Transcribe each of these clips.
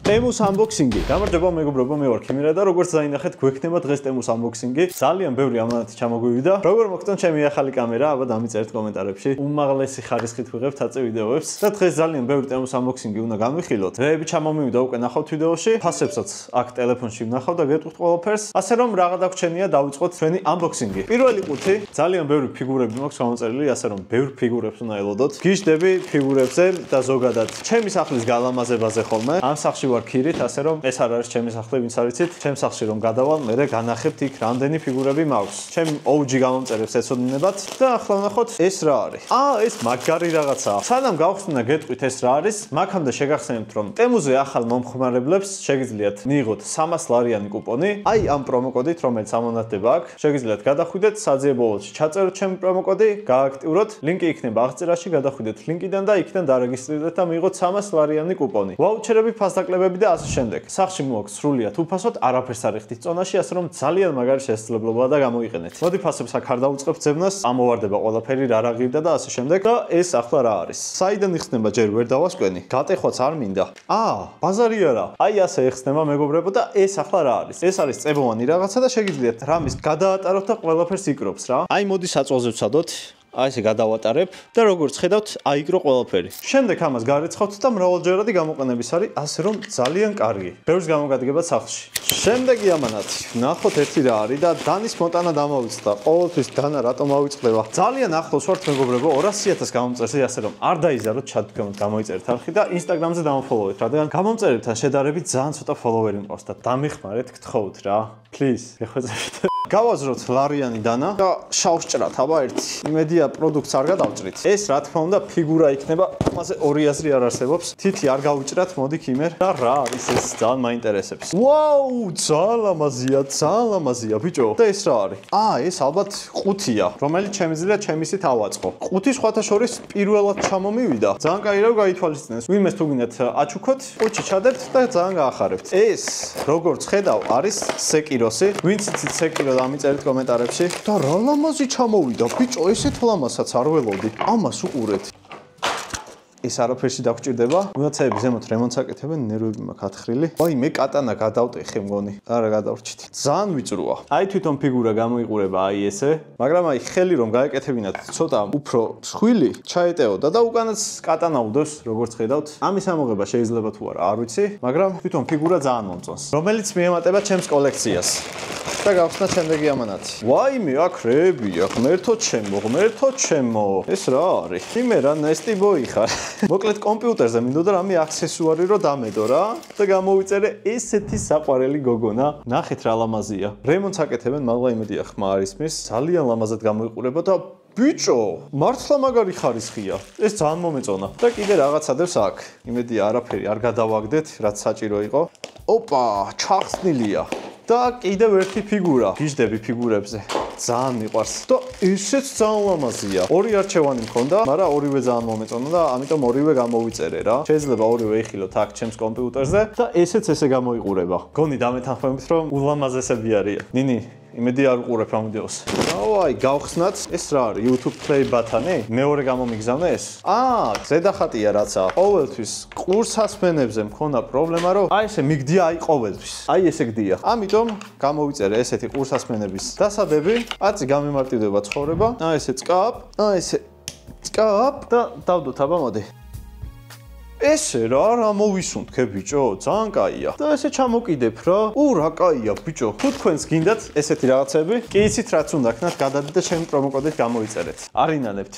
Temos unboxing-ი. გამარჯობა მეგობრებო, მე ვარ ქიმირა და როგორც დაინახეთ, გვექნება დღეს Temos unboxing-ი. ძალიან ბევრი ამანათი ჩამოგვივიდა. როგორ მოგწონთ ჩემი ახალი კამერა? აბა დამიწერეთ კომენტარებში. უმაღლესი ხარისხით ვიღებთ აწე ვიდეოებს. და დღეს ძალიან ბევრი Temos unboxing-ი უნდა განვიხილოთ. დღეები ჩამომივიდა უკვე ნახავთ ვიდეოში. ფასებსაც აქ ტელეფონში ვნახავ და გეტყვით ყველაფერს. ასე რომ რაღაც დაგვჩენია დავიწყოთ ჩვენი unboxing-ი. პირველი ყუთი ძალიან ბევრი ფიგურები მაქვს გამოწერილი, ასე რომ ბევრ ფიგურებს უნდა ელოდოთ. გიждები ფიგურებზე და ზოგადად ჩემი სახლის გალამაზებაზე ხოლმე. ამ სახლში ვარ ქირით, ასე რომ ეს არ არის ჩემი სახლი, ვინც არიცით. ჩემ სახლში რომ გადავალ, მე განახებთ იქ რამდენი ფიგურები მაქვს. ჩემ OG გამომწერებს ეცოდინებათ და ახლა ვნახოთ ეს რა არის. ეს მაგარი რაღაცაა. სანამ გავხსნა გეტყვით ეს რა არის, მაგამდე შეგახსენებთ რომ Temos-ზე ახალ მომხმარებლებს შეგიძლიათ მიიღოთ 300 ლარიანი კუპონი. აი ამ პრომოკოდით, რომელიც ამონათდება აქ, შეგიძლიათ გადახვიდეთ საძიებელში, ჩაწეროთ ჩემი პრომოკოდი, გააქტიუროთ, ლინკი იქნება აღწერაში, გადახვიდეთ ლინკიდან და იქიდან დარეგისტრირდეთ და მიიღოთ 300 ლარიანი კუპონი. ვაუჩერები, ფასდაკლებები და ასე შემდეგ. სახში მოაქვს სრულიად უფასოდ, არაფერს არ იხდით წონაში, ასე რომ ძალიან მაგარი შესაძლებლობაა და გამოიყენეთ. მოდი ფასებს აქ არ დავუწყებ ძებნას, ამოვარდება ყველაფერი, რა ღირდა და ასე შემდეგ. და ეს ახლა რა არის? საიდან იხსნება ჯერ ვერ დავასკვენი. გატეხვაც არ მინდა. ბაზარი არა. აი ასე იხსნება მეგობრებო და ეს ახლა რა არის? ეს არის წებოვანი რაღაცა და შეგიძლიათ რამის გადაატაროთ და ყველაფერს იკრობს რა. აი მოდი საწვავზე ვცადოთ. აი ესე გადავატარებ და როგორც ხედავთ, აიგრო ყველაფერი. შემდეგ ამას გარეცხავთ და მრავალჯერადი გამოყენების არის, ასე რომ ძალიან კარგი. ბევრს გამოგადგება სახლში. შემდეგი ამანათი. ნახოთ ერთი რა არის და დანის მოტანა დამოვიწყდა. ყოველთვის დანა რატომ ავიწყდება? ძალიან ახლოს ვართ მეგობრებო, 200.000 გამომწერზე, ასე რომ არ დაიზაროთ, ჩადგემოთ, გამოიწერეთ არხი და Instagram-ზე დამოფოლოვეთ, რადგან გამომწერებთან შედარებით ძალიან ცოტა ფოლოვერი მყავს და დამიხმარეთ, გთხოვთ რა. Please, ეხოწებით. გავაზროთ ლარიანი დანა და შავს ჭრათ, აბა ერთი. იმედია პროდუქტს არ გადავჭრით. ეს რა თქმა უნდა ფიგურა იქნება, ამაზე ორი აზრი არ არსებობს. თითი არ გავუჭრათ, მოდი ქიმერ. და რა არის ეს? ძალიან მაინტერესებს. ვაუ, ძალიან ლამაზია, ბიჭო. და ეს რა არის? ეს ალბათ ყუთია, რომელიც შემიძლია ჩემისით ავაწყო. ყუთი სხვათა შორის პირველად ჩამომივიდა. ძალიან კაი რა გაითვალისწინეს. ვინმეს თუ გინდათ აჩუქოთ, ყუთში ჩადებთ და ძალიან გაახარებთ. ეს, როგორც ხედავ, არის სეკიროსი. ვინც იცით სეკირო დამიწერეთ კომენტარებში. და რა ლამაზი ჩამოვიდა, ბიჭო, ესეთ ლამაზსაც არ ველოდი. ამას უყურეთ. ეს არაფერში დაგჭირდება. მონაცემები ზემოთ რემონტს აკეთებენ, ნერვები მაქვს ათხრილი. მე კატანა გადავტეხე მგონი. არა გადავრჩით. ძალიან ვიწროა. აი თვითონ ფიგურა გამოიყურება აი ესე, მაგრამ აი ხელი რომ გაეკეთებინათ ცოტა უფრო მსხვილი, ჩაეტეოდა და უკანაც კატანა უდევს, როგორც ხედავთ. ამის ამოღება შეიძლება თუ არა, არ ვიცი, მაგრამ თვითონ ფიგურა ძალიან მომწონს. რომელიც მიემატება ჩემს კოლექციას. და გავხსნა შემდეგი ამანათი. ვაიმე, აქ რეებია, ღმერთო ჩემო. ეს რა არის? იმერა ნესტიბოი ხარ. მოკლედ კომპიუტერზე მინდოდა რამე აქსესუარი რო დამედო რა და გამოვიწერე ესეთი საყვარელი გოგონა. ნახეთ რა ლამაზია. რემონტს აკეთებენ, მაღლა იმედია ხმა არ ისმის. ძალიან ლამაზად გამოიყურება და ბიჭო, მართლა მაგარი ხარისხია. ეს ძალიან მომეწონა. და კიდე რაღაცადებს აქ. იმედია არაფერი არ გადავაგდეთ, რაც საჭირო იყო. ოპა, ჩახსნილია. და კიდევ ერთი ფიგურა. გიждები ფიგურებზე. ძალიან მიყვარს. და ისეც ძალიან ლამაზია. ორი არჩევანი მქონდა, მაგრამ ორივე ძალიან მომეწონა და ამიტომ ორივე გამოვიწერე რა. შეიძლება ორივე იხილოთ აქ ჩემს კომპიუტერზე და ესეც ესე გამოიყურება. გონი დამეთანხმებით რომ ულამაზესები არიან. ნინი იმედი არ უყურებ ამ ვიდეოს. აი, გავხსნათ, ეს რა არის? YouTube play ბატონი? მეორე გამომიგზავნე ეს? ზედახატია რაცა. ყოველთვის ყურსასმენებზე მქონდა პრობლემა, რომ აი ესე მიგდია აი ყოველთვის. აი ესე გდია. ამიტომ გამოვიწერე ესეთი ყურსასმენების დასადები. აწი გამემარტივდება ცხოვრება. ესე წკაპ, ესე წკაპ და დავდოთ აბა მოდი. ესე რა მოვისუნთქე ბიჭო, ძალიან კაია. და ესე ჩამოკიდებ რა. რა კაია ბიჭო. თუ თქვენს გინდათ ესეთი რაღაცები, კი იცით რაც უნდა ქნათ, გადადეთ და ჩემი პრომოკოდით გამოიწერეთ. არინანებთ.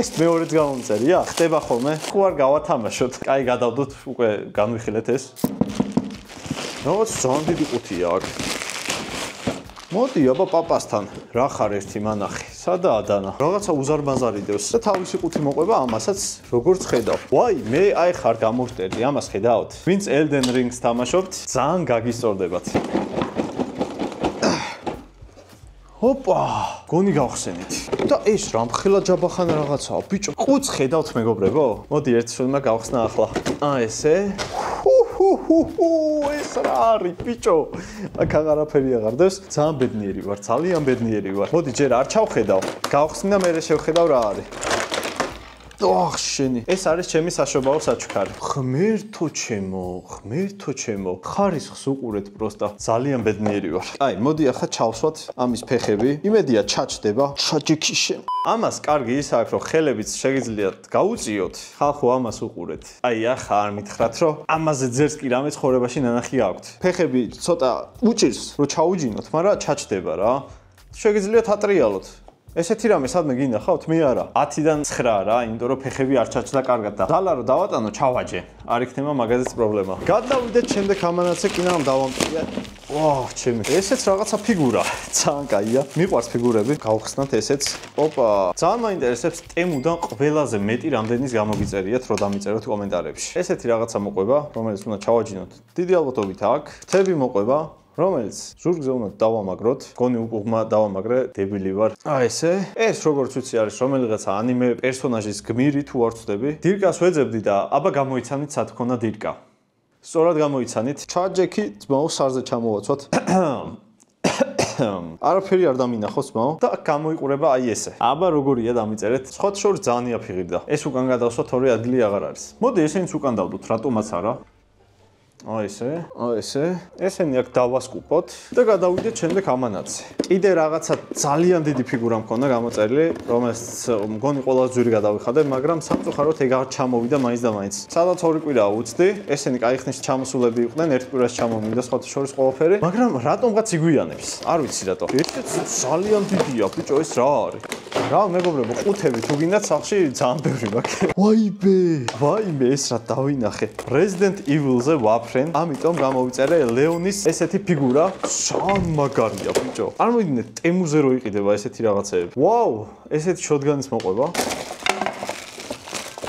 ეს მეორეც გამომწერია? ხდება ხოლმე? თუ არ გავათამაშოთ, კაი გადავდოთ, უკვე განვიხილეთ ეს. რაღაც ძალიან დიდი ყუთია აქ. მოდი აბა პაპასთან. რა ხარ ერთი მანახი? სადაა დანა? რაღაცა უზარმაზარი დევს და თავისი ყუთი მოყვება ამასაც როგორც ხედავ. ვაი, მე აი ხარ გამოვსტერი, ამას ხედავთ. ვინც Elden Rings თამაშობთ, ძალიან გაგისწორდებათ. ოპა, გონი გავხსენეთ. და ეს რა მხელა ჯაბახანა რაღაცაა, ბიჭო. ყუთს ხედავთ მეგობრებო? მოდი ერთ შვილმა გავხსნა ახლა. ესე. ეს რა არის ბიჭო? აქ აღარაფერი აღარ დევს. ძალიან ბედნიერი ვარ, ძალიან ბედნიერი ვარ. მოდი ჯერ არ ჩავხედავ. გავხსნი და მერე შევხედავ რა არის. ოხ შენი. ეს არის ჩემი საშობაო საჩუქარი. ღმერთო ჩემო. ხარისხს უყურეთ პროსტა. ძალიან ბედნიერი ვარ. აი, მოდი ახლა ჩავსვათ ამის ფეხები. იმედია ჩაჭდება. ჩაჯიქიშენ. ამას კარგი ის აქვს, რომ ხელებიც შეგიძლიათ გაუწიოთ. ხალხო ამას უყურეთ. აი, ახლა არ მითხრათ, რომ ამაზე ძერს კი რამე ცხოვრებაში ნანახი აქვთ. ფეხები ცოტა უჭირს, რომ ჩაუჯინოთ, მაგრამ ჩაჭდება რა. შეგიძლიათ ატრიალოთ. ესეთი რამე სადმე გინახავთ? მე არა. 10-დან 9 რა, იმიტომ რომ ფეხები არ ჩაჭდა კარგად და ძალა რო დავატანო, ჩავაჯე. არ იქნება მაგაზეც პრობლემა. გადავიდეთ შემდეგ ამანაცე კინამ დავამტკია. ვაუ, ჩემი. ესეც რაღაცა ფიგურა. ძალიან კაია. მიყვარს ფიგურები. გავხსნათ ესეც. ოპა, ძალიან მაინტერესებს ტემუდან ყველაზე მეტი რამდენის გამოგიწერიათ, რომ დამიწეროთ კომენტარებში. ესეთი რაღაცა მოყვება, რომელიც უნდა ჩავაჯინოთ. დიდი ალბათობით აქ. ფრთები მოყვება. რომელიც ზურგზე უნდა დავამაგროთ. გონი უყურმა დავამაგრე, დებილი ვარ. აი ესე. ეს როგორც ვიცი არის რომელიღაცა ანიმე პერსონაჟის გმირი თუ არ ვწდები. დირკას ვეძებდი და აბა გამოიცანით სად ქონა დირკა. სწორად გამოიცანით. ჩაჯექი ძმაო სარზე ჩამოვაცვათ. არაფერი არ დამინახავს ძმაო და გამოიყურება აი ესე. აბა როგორია დამიწერეთ. სხვათა შორის ძალიან იაფიღირდა. ეს უკან გადავსვათ, ორი ადგილი აღარ არის. მოდი ესენიც უკან დავდოთ, რატომაც არა. აი ესე. ესენი აქ დავასკუპოთ და გადავიდეთ შემდეგ ამანაცე. კიდე რაღაცა ძალიან დიდი ფიგურა მქონდა გამოწერილი, რომელსაც მგონი ყველა ძვირი გადავიხადე, მაგრამ სამწუხაროდ ეგ არ ჩამოვიდა მაინც და მაინც. სადაც ორი კვირაა უცდი, ესენი კაი ხნის ჩამოსულები იყვნენ, ერთ კვირას ჩამოვიდა სხვათა შორის ყველაფერი, მაგრამ რატომღაც იგვიანებს? არ ვიცი რატო. ესეც ძალიან დიდია, ბიჭო, ეს რა არის? რა მეგობრებო, ყუთები თუ გინდათ სახში ძალიან ბევრი მაქვს. ვაიმე, ეს რა დავინახე. Resident Evil-ზე ვაფრენ, ამიტომ გამოვიწერე ლეონის ესეთი ფიგურა. შან მაგარია, ბიჭო. წარმოვიდგინეთ, ტემუზე რო იყიდება ესეთი რაღაცეები. ვაუ, ესეთი შოტგანის მოყვება.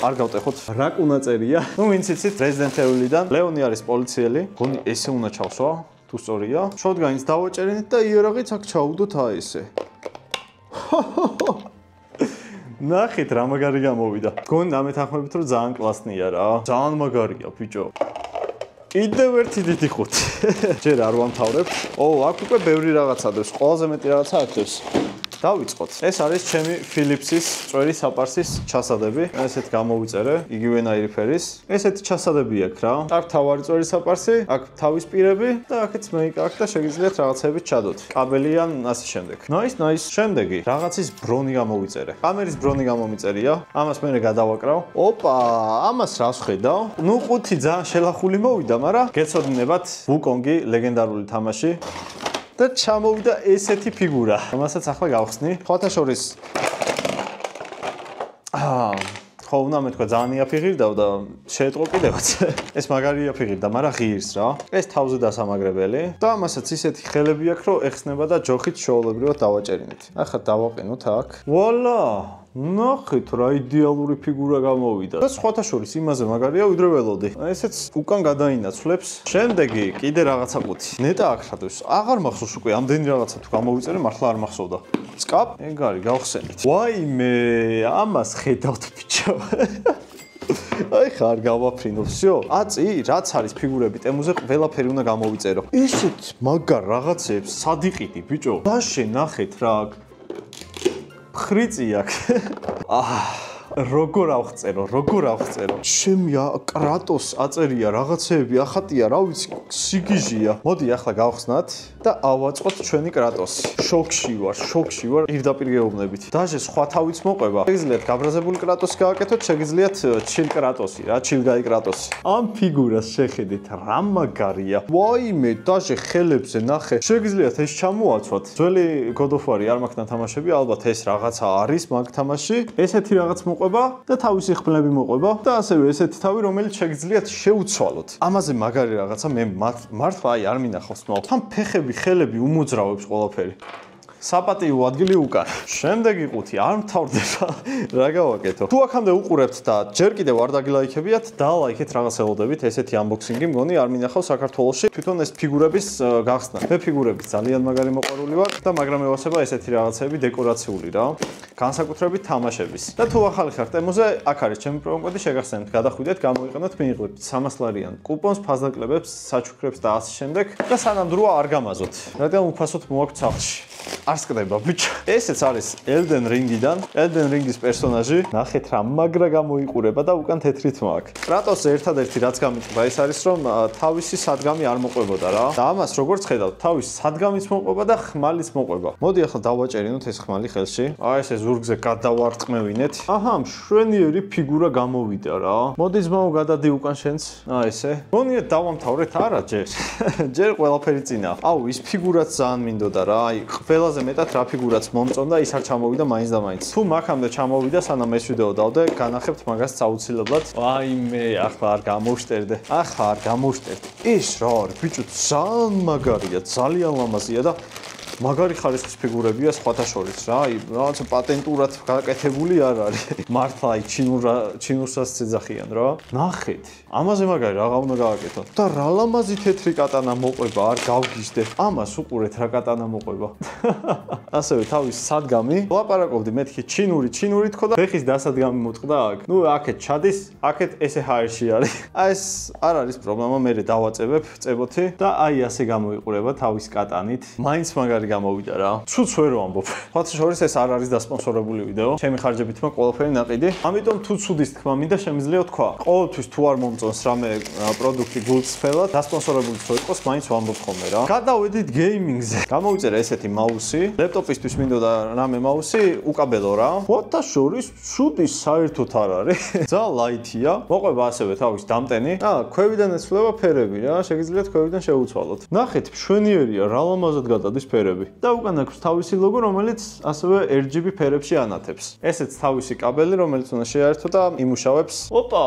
არ გავტეხოთ, რა კუნაწერია. ნუ ვინც იცით Resident Evil-დან, ლეონი არის პოლიციელი. გონი ესე უნდა ჩავსვა, თუ სწორია. შოტგანის დავაჭერენით და იარაღიც აქ ჩაუდოთ აი ესე. ნახეთ რა მაგარი გამოვიდა. გონი დამეთანხმებით რომ ძალიან კლასნია რა. ძალიან მაგარია ბიჭო. კიდევ ერთი დიდი ხუთი. ჯერ არ ვამთავრებ. აქ უკვე ბევრი რაღაცა დევს. ყველაზე მეტი რაღაცა აქ დევს. დავიწყოთ. ეს არის ჩემი Philips-ის წვერი საპარსის ჩასადები. ესეთ გამოვიწერე, იგივენაირი ფერის. ესეთი ჩასადები აქვს რა. აქ თავარი წვერი საპარსი, აქ თავის პირები და აქეთ მეიკა აქვს და შეგიძლიათ რაღაცები ჩადოთ. კაბელი ან ასე შემდეგ. Nice. შემდეგი რაღაცის ბრონი გამოვიწერე. კამერის ბრონი გამომიწერია. ამას მე გადავაკრავ. ოპა, ამას რას ხედავ? ნუ ყუთი ძალიან შელახული მოვიდა, მაგრამ გეცოდინებათ ვუკონგი ლეგენდარული თამაში. და ჩამოვიდა ესეთი ფიგურა, რომელსაც ახლა გავხსნი. სხვათა შორის ხო, უნდა მეთქვა ძალიან იაფიღირდა და შეეტყო კიდევაც. ეს მაგარი იაფიღირდა, მაგრამ ღირს რა. ეს თავზე დასამაგრებელი და ამასაც ისეთი ხელები აქვს, რომ ეხსნება და ჯოხით შეულებრივად დავაჭერინეთ. ახლა დავაყენოთ აქ. ვალა! ნახეთ რა იდეალური ფიგურა გამოვიდა. და სხვათა შორის იმაზე მაგარია ვიდრე ველოდი. ესეც უკან გადაინაცვლებს. შემდეგი კიდე რაღაცა ყუთი. ნეტა აქ რადოს. აღარ მახსოვს უკვე ამდენი რაღაცა თუ გამოვიწერე, მართლა არ მახსოვდა. სკაპ, ეგ არის, გავხსენით. ვაიმე, ამას ხედავთ ბიჭო. აი ხარ გავაფრინო, всё. აწი, რაც არის ფიგურები ტემუზე, ყველაფერი უნდა გამოვიწერო. ისეთ მაგარ რაღაცებს სად იყიდი ბიჭო? დაშე ნახეთ რა. ხრიწი აქვს. როგორ ავხწერო. შემია კრატოს აწერია რაღაცეები, ახატია, რა ვიცი, სიგიჟია. მოდი ახლა გავხსნათ და ავაწყოთ ჩვენი კრატოსი. შოქში ვარ, პირდაპირ გეუბნებით. დაჟე სხვა თავიც მოყვება. შეგიძლიათ გაბრაზებული კრატოსი გააკეთოთ, შეგიძლიათ ჩილ კრატოსი, რა, ჩილგაი კრატოსი. ამ ფიგურას შეხედეთ, რა მაგარია. ვაიმე, დაჟე ხელებზე ნახე. შეგიძლიათ ეს ჩამოაცვათ. ძველი God of War-ი არ მაქვს ნათამაშები, ალბათ ეს რაღაცა არის მაგ თამაში. ესეთი რაღაც მოყვება და თავისი ხმლები მოყვება და ასევე ესეთი თავი, რომელიც შეგიძლიათ შეუცვალოთ. ამაზე მაგარი რაღაცა მე მართლა აი არ მინახავს თქო. თან ფეხები, ხელები უმოძრავებს ყველაფერი. საპატიო ადგილი უკან. შემდეგი ყუთი არ მთავრდება. რა გავაკეთო? თუ აქამდე უყურებთ და ჯერ კიდევ არ დაგილაიქებიათ, დალაიქეთ რაღაც ელოდებით, ესეთი unboxing-ი მგონი არ მინახავს საქართველოში. თვითონ ეს ფიგურების გახსნა. მე ფიგურების ძალიან მაგარი მოყვარული ვარ და მაგრამ ევასება ესეთი რაღაცები დეკორაციული რა. განსაკუთრებით თამაშების. და თუ ახალი ხართ ემოზე, აქ არის ჩემი პრომოკოდი, შეგახსენებთ, გადახვიდეთ, გამოიყენოთ, მიიღებთ 300 ლარიან კუპონს, ფაზნაკლებებს, საჩუქრებს და ასე შემდეგ და სანამ დროა არ გამაზოთ. რადგან უფასოდ მოაქვთ სახლში. გასკდება ბიჭო. ესეც არის Elden Ring-დან. Elden Ring-ის პერსონაჟი. ნახეთ რა მაგრა გამოიყურება და უკან თეთრით მაქვს. კრატოსს ერთადერთი რაც გამიწყდა ეს არის რომ თავისი სადგამი არ მოყვებოდა რა. და ამას როგორც ხედავთ, თავის სადგამიც მოყვება და ხმალიც მოყვება. მოდი ახლა დავაჭერინოთ ეს ხმალი ხელში. აი ესე ზურგზე გადავარწყმევინეთ. აჰა, მშვენიერი ფიგურა გამოვიდა რა. მოდი ძმაო გადადი უკან შენც. აი ესე. გონია დავამთავრეთ არა ჯერ. ჯერ ყველაფერი წინა. აუ, ის ფიგურაც ძალიან მინდოდა რა. აი, ყველაზე მეტად რა ფიგურაც მომწონდა, ის არ ჩამოვიდა მაინც და მაინც. თუ მაგამდე ჩამოვიდა, სანამ ეს ვიდეო დავდე, განახებთ მაგას აუცილებლად. ვაიმე, ახლა არ გამოვშტერდე. ახლა არ გამოვშტერდე. ის რა არის, ბიჭო, ძალიან მაგარია, ძალიან ლამაზია და მაგარი ხარისხის ფიგურებია სხვათა შორის რა. აი, რაღაცა პატენტურად გაკეთებული არ არის. მართლა აი ჩინურსაც ეძახიან რა. ნახეთ. ამაზე მაგარი რაღა უნდა გააკეთო. და რა ლამაზი თეთრი კატანა მოყვება, არ გავგიჟდე. ამას უყურეთ რა კატანა მოყვება. ასევე თავის სადგამი. ლაპარაკობდი მეთქი ჩინური თქო და ფეხის დასადგამი მოტყდა აქ. ნუ აქეთ ჩადის, აქეთ ესე ჰაერში არის. აი ეს არ არის პრობლემა, მე დავაწებებ წებოთი და აი ასე გამოიყურება თავის კატანით. მაინც მაგარი გამოვიდა რა. ცუც ვერ ვამბობ. სხვათა შორის ეს არ არის დასპონსორებული ვიდეო. ჩემი ხარჯებით მაქვს ყველაფერი ნაყიდი. ამიტომ თუ ცუდის თქმა მინდა შემიძლია თქვა. ყოველთვის თუ არ მომწონს რამე პროდუქტი გულწრფელად, დასპონსორებული თუ იყოს, მაინც ვამბობ ხოლმე რა. გადავედით გეიმინგზე. გამოვიწერე ესეთი მაუსი. ლეპტოპისთვის მინდოდა რამე მაუსი, უკაბელო რა. სხვათა შორის ცუდი საერთოდ არ არის. ძალიან ლაითია. მოყვება ასევე თავის დამტენი. ქვევიდან ეცვლება ფერები რა. შეგიძლიათ ქვევიდან შეუცვალოთ. ნახეთ, მშვენიერია, რა ლამაზად გადადის ფერები. და უკან აქვს თავისი ლოგო, რომელიც ასევე RGB ფერებში ანათებს. ესეც თავისი კაბელი, რომელიც უნდა შეაერთო და იმუშავებს. ოპა!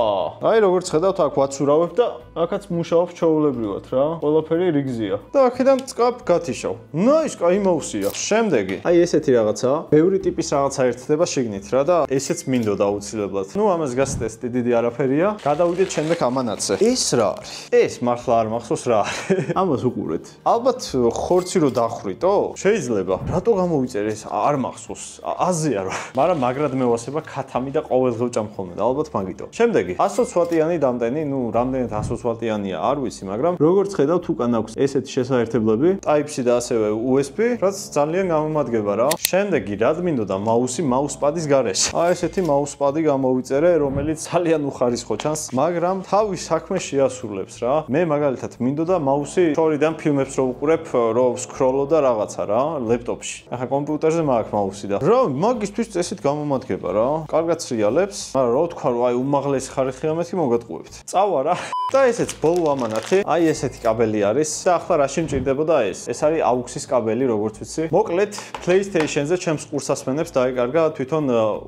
აი როგორც ხედავთ, აქ ვაცურავებ და აქაც მუშაობს ჩაოლებრივად რა. ყველაფერი რიგზია. და აქედან წკაპ გათიშავ. ნაის, კაი მაუსია. შემდეგი. აი ესეთი რაღაცაა. ბევრი ტიპის რაღაცა ერთდება შიგნით რა და ესეც მინდოდა აუცილებლად. ნუ ამას გასტესტი, დიდი არაფერია. გადავიდეთ შემდეგ ამანაცე. ეს რა არის? ეს მართლა არ მახსოვს რა არის. ამას უყურეთ. ალბათ ხორცი რო დახრიტო? შეიძლება. რატო გამოვიწერე ეს? არ მახსოვს. აზია რა. მაგრამ მაგრად მევასება ქათამი და ყოველდღე ვჭამ ხოლმე და ალბათ მაგიტო. შემდეგი. 120 ვატიანი დამტენი, ნუ რამდენად 120 ვატიანია არ ვიცი, მაგრამ როგორც ხედავთ უკან აქვს ესეთი შესაერთებლები, Type-C და ასევე USB, რაც ძალიან გამომადგება რა. შემდეგი, რად მინდოდა მაუსი მაუსპადის გარეშე. აი ესეთი მაუსპადი გამოვიწერე, რომელიც ძალიან უხარისხო ჩანს, მაგრამ თავის საქმეს შეასრულებს რა. მე მაგალითად მინდოდა მაუსი შორიდან ფილმებს რო ვუყურებ, რო ვსკროლო და რაღაცა რა, ლეპტოპში. ახლა კომპიუტერზე მაქვს მაუსი და რა, მაგისთვის წესით გამომადგება რა. კარგად სრიალებს, მაგრამ რო თქვა რომ აი უმაღლესი ხარისხია მეთქი მოგატყუებთ. წავა რა. და ესეც ბოლო ამანათი, აი ესეთი კაბელი არის და ახლა რაში მჭირდებოდა ეს? ეს არის AUX-ის კაბელი, როგორც ვიცი. მოკლედ, PlayStation-ზე ჩემს ყურსასმენებს დაეკარგა თვითონ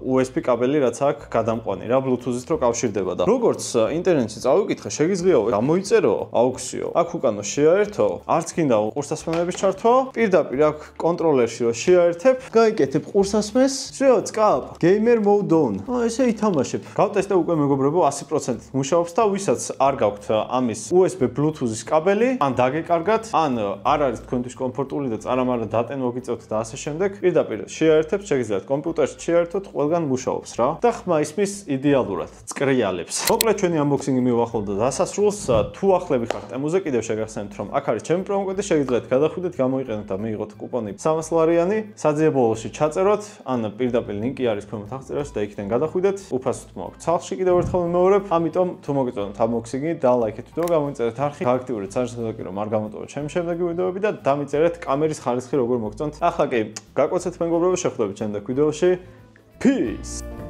USB კაბელი, რაც აქვს გადამყვანი რა, Bluetooth-ით რო კავშირდება და როგორც ინტერნეტში წავიკითხე, შეგიძლია გამოიწერო AUX-იო. აქ უკანო შეაერთო, არც გინდა ყურსასმენების ჩართვა, პირდაპირ აქ კონტროლერში რო შეაერთებ, გაიკეთებ ყურსასმენს, შეო წკაპ, gamer mode on. ესე ითამაშებ. გავტესტე უკვე მეგობრებო 100%-ით მუშაობს და ვისაც არ გაქვთ ამის USB Bluetooth-ის კაბელი, ან დაგეკარგათ, ან არ არის თქვენთვის კომფორტული და წარამარად დატენ მოგიწევთ და ასე შემდეგ, პირდაპირ შეაერთებთ, შეგიძლიათ კომპიუტერში შეაერთოთ, ყველგან მუშაობს რა. და ხმა ისმის იდეალურად, წკრიალებს. მოკლედ ჩვენი unboxing-ი მივახოლდა დასასრულს. თუ ახლები ხართ ემუზე, კიდევ შეგახსენებთ რომ აქ არის ჩემი პრომო კოდი, შეგიძლიათ გადახვიდეთ, გამოიყენოთ და მიიღოთ კუპონი 300 ლარიანი. საძიებელოში ჩაწეროთ, ან პირდაპირ ლინკი არის ქვემოთ აღწერაში და იქიდან გადახვიდეთ. უფასოდ მოაქვს ცალში კიდევ ერთხელ ვიმეორებ, ამიტომ თუ მოგეწონათ unboxing-ი და ლაიქეთ ვიდეო, გამოიწერეთ არხი, გააქტიურეთ საშუალება რომ არ გამოტოვოთ ჩემი შემდეგი ვიდეოები და დამიწერეთ კამერის ხარისხი როგორ მოგწონთ. ახლა კი, გაკვეცეთ მეგობრებო, შეხვდებით შემდეგ ვიდეოში. Peace.